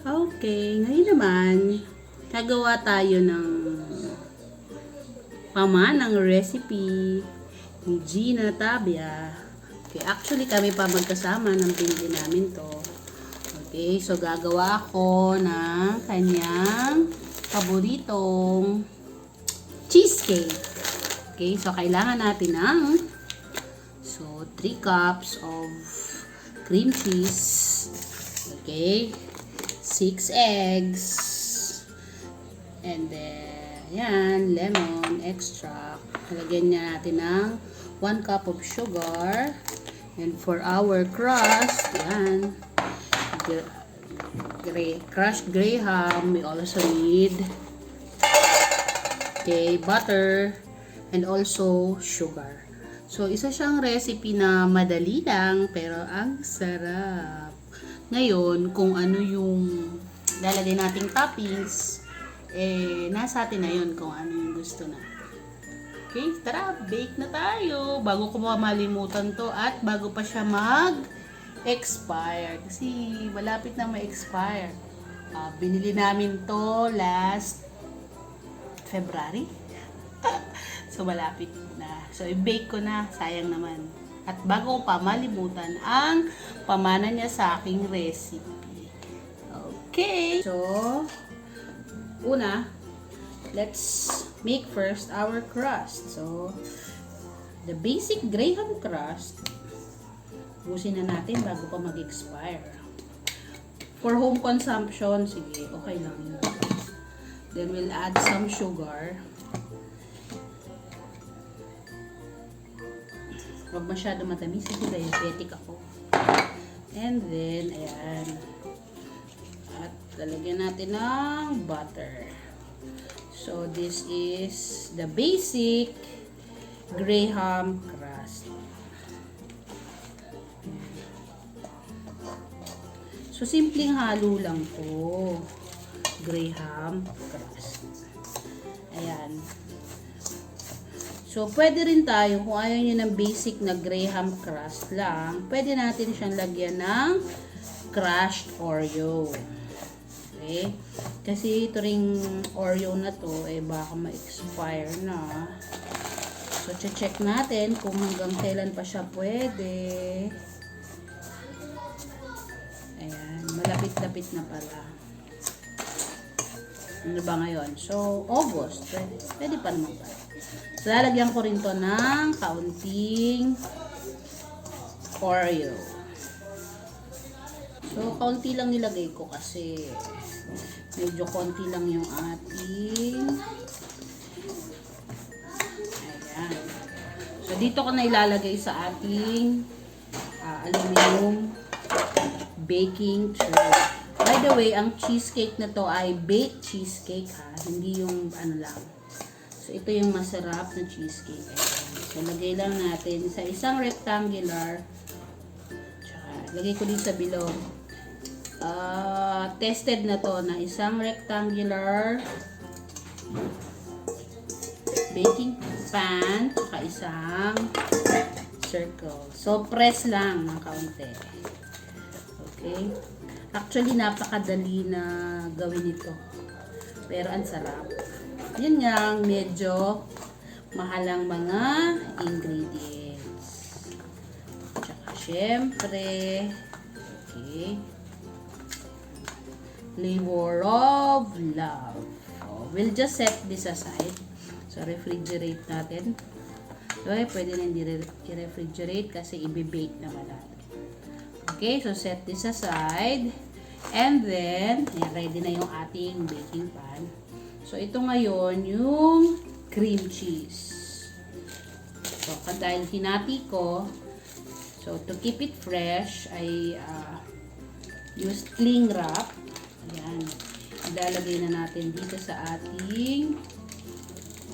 Okay, ngayon naman, nagawa tayo ng pamanang recipe ni Gina Tabia. Okay, actually kami pa magkasama ng pinili namin to. Okay, so gagawa ako ng kanyang paboritong cheesecake. Okay, so kailangan natin ng 3 cups of cream cheese. Okay, 6 eggs, and then yan, lemon extract. Lagyan niya natin ng 1 cup of sugar, and for our crust, yan, crushed graham. We also need butter and also sugar. So isa siyang recipe na madali lang pero ang sarap. Ngayon, kung ano yung lalagay nating toppings, nasa atin na yun kung ano yung gusto na. Okay, tara, bake na tayo. Bago ko malimutan to at bago pa siya mag-expire. Kasi malapit na ma-expire. Binili namin to last February. So, malapit na. So, i-bake ko na. Sayang naman. At bago ko pa malimutan ang pamana niya sa aking recipe. Okay. So, una, let's make first our crust. So, the basic graham crust, busin na natin bago pa mag-expire. For home consumption, sige, okay lang yun. Then, we'll add some sugar. Huwag masyado matamis kasi diabetic ako. And then, ayan. At lalagyan natin ng butter. So, this is the basic graham crust. So, simpleng halo lang po. Graham crust. Ayan. So, pwede rin tayo, kung ayaw nyo ng basic na graham crust lang, pwede natin siyang lagyan ng crushed Oreo. Okay? Kasi ito ring Oreo na to, baka ma-expire na. So, check natin kung hanggang kailan pa siya pwede. Ayan, malapit-lapit na pala. Ano ba ngayon? So, August. Pwede pa naman pala. So, lalagyan ko rin to ng kaunting Oreo. So, kaunti lang nilagay ko kasi medyo konti lang yung ating. Ayan. So, dito ko na ilalagay sa ating aluminum baking tray. By the way, ang cheesecake na to ay baked cheesecake ha. Hindi yung ano lang. So, ito yung masarap na cheesecake. So, lagay lang natin sa isang rectangular. Tsaka, lagay ko din sa bilog. Tested na to na isang rectangular baking pan. Tsaka isang circle. So, press lang ng kaunti. Okay. Actually, napakadali na gawin ito. Pero, ang sarap. Yun nga, medyo mahalang mga ingredients. Tsaka, syempre, okay, flavor of love. We'll just set this aside. So, refrigerate natin. Okay, pwede na hindi i-refrigerate kasi i-bake naman natin. Okay, so set this aside. And then, ready na yung ating baking pan. So, ito ngayon yung cream cheese. So, dahil hinati ko, so, to keep it fresh, I use cling wrap. Ayan. Ilalagay na natin dito sa ating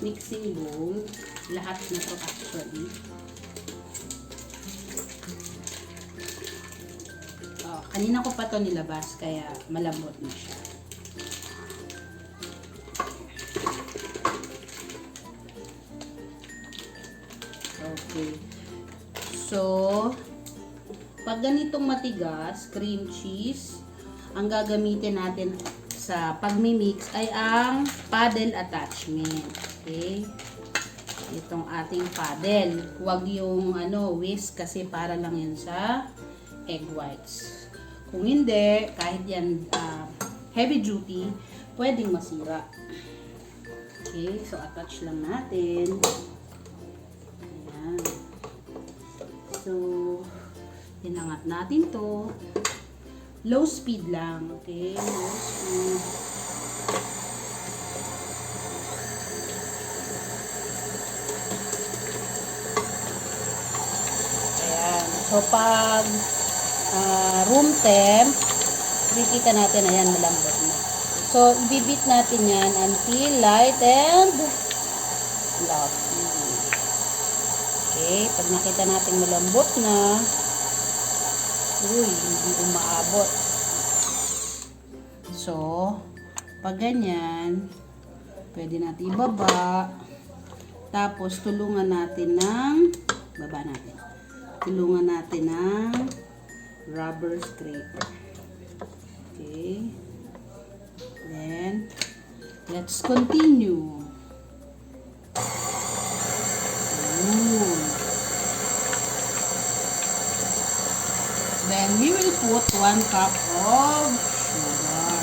mixing bowl. Lahat na to actually. Kanina ko pa to nilabas, kaya malambot na siya. Okay. So, pag ganitong matigas, cream cheese, ang gagamitin natin sa pagmimix ay ang paddle attachment. Okay? Itong ating paddle. Huwag yung whisk kasi para lang yan sa egg whites. Kung hindi, kahit yan heavy duty, pwedeng masira. Okay, so attach lang natin. Ayan. So, inangat natin to. Low speed lang. Okay, low speed. Ayan. So, pag room temp, kikita natin, ayan, malambot na. So, ibibit natin yan until light and fluffy. Okay, pag nakita natin malambot na, hindi umaabot. So, pag ganyan, pwede natin ibaba. Tapos, tulungan natin ng rubber scraper. Okay. Then, let's continue. Then, we will put 1 cup of sugar.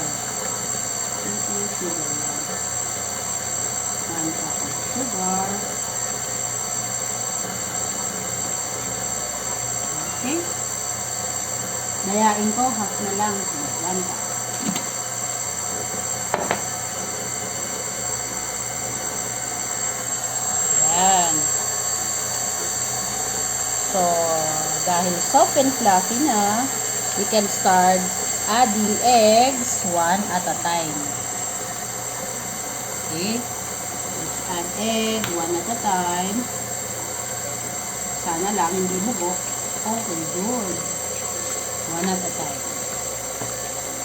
1 cup of sugar. Okay. Dayain ko, half na lang. 1 cup. Ayan. So, dahil soft and fluffy na, we can start adding eggs one at a time. Okay? Let's add egg one at a time. Sana lang hindi bubok. Okay, good. One at a time.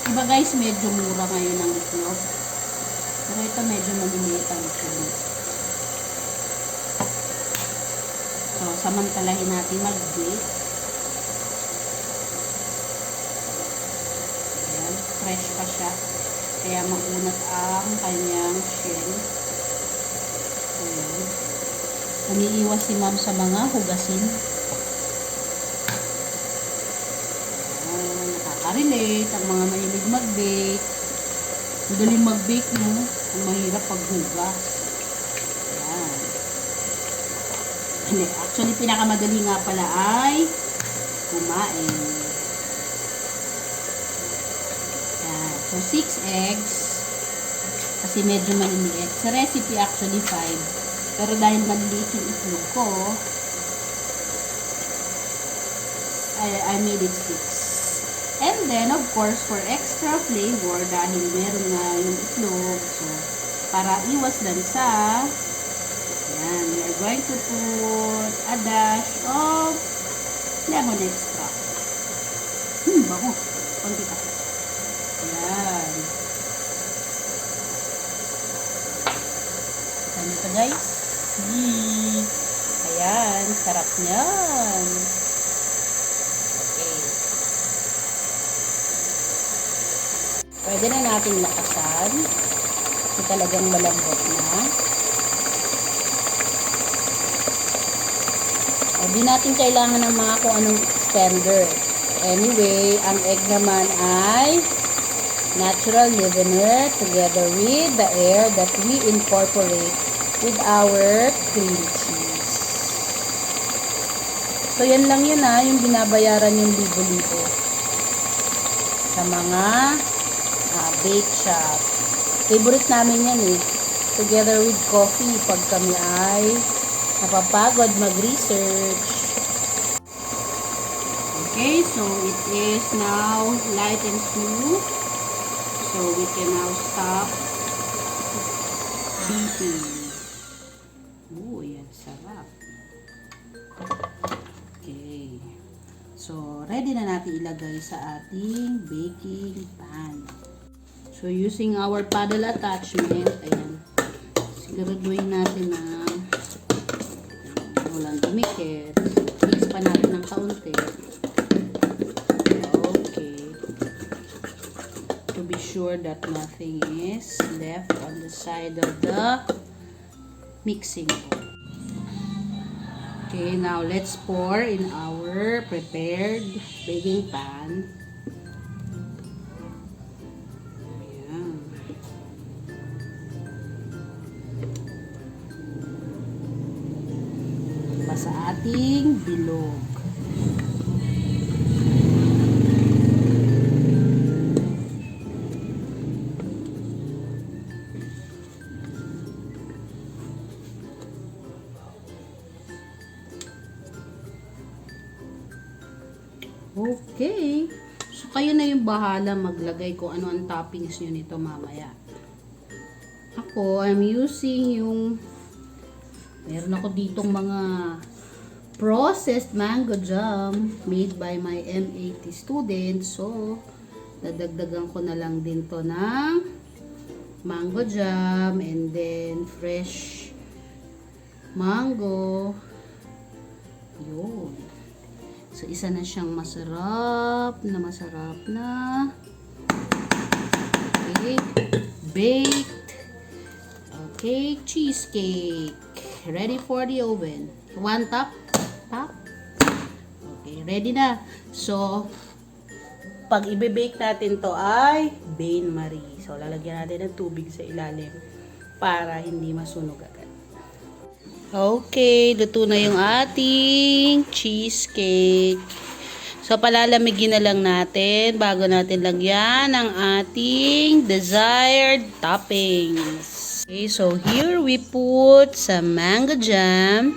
Diba guys, medyo mura ngayon ang itlog. Pero ito medyo maliliit ang itlog. So, samantalahin natin mag-bake. Ayan, fresh pa siya. Kaya maunat ang kanyang shell. Ayan. Umiiwas si ma'am sa mga hugasin. Ayan, nakaka-relate ang mga mahilig mag-bake. Madaling mag-bake, no? Ang mahirap paghugas. Ayan. Actually, pinakamadali nga pala ay kumain. Yan. So, 6 eggs. Kasi medyo maliliit. Sa recipe, actually 5. Pero dahil maliliit yung itlog ko, I made it 6. And then, of course, for extra flavor, dahil meron nga yung itlog, so, para iwas lansa, yan, we are going to put a dash of lemon extract. Bango. Konti pa. Yan. Ano ito guys? Ayan, sarap niyan. Okay. Pwede na natin lakasan. Kasi talagang malambot na. Hindi natin kailangan ng mga kung anong extender. Anyway, ang egg naman ay natural leavener together with the air that we incorporate with our cream cheese. So, yan lang yun yung binabayaran yung libo-libo sa mga bake shop. Favorite namin yan together with coffee pag kami ay napapagod mag-research. Okay, so it is now light and smooth. So we can now stop beating. Oh, yan, sarap. Okay. So, ready na natin ilagay sa ating baking pan. So, using our paddle attachment, ayan, siguraduhin natin na walang dumikit. Mix pa natin ng kaunti. Okay. sure that nothing is left on the side of the mixing bowl. Okay, now let's pour in our prepared baking pan. Ayan. Pa sa ating bilog. Okay. So, kayo na yung bahala maglagay kung ano ang toppings nyo nito mamaya. Ako, I'm using yung meron ako ditong mga processed mango jam made by my M80 students. So, dadagdagan ko na lang din to ng mango jam and then fresh mango. Yun. So, isa na siyang masarap na okay, baked okay, cheesecake. Ready for the oven. One top. Okay, ready na. So, pag i-bake natin to ay Bain Marie. So, lalagyan natin ng tubig sa ilalim para hindi masunog agad. Okay, luto na yung ating cheesecake. So, palalamigin na lang natin bago natin lagyan ang ating desired toppings. Okay, so here we put some mango jam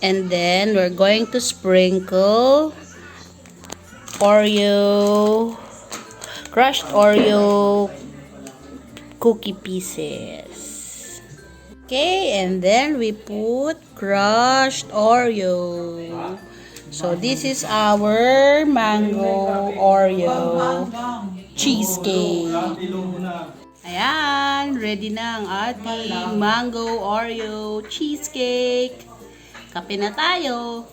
and then we're going to sprinkle crushed Oreo cookie pieces. Okay, and then we put crushed Oreo. So, this is our mango Oreo cheesecake. Ayan, ready na ang ating mango Oreo cheesecake. Kape na tayo.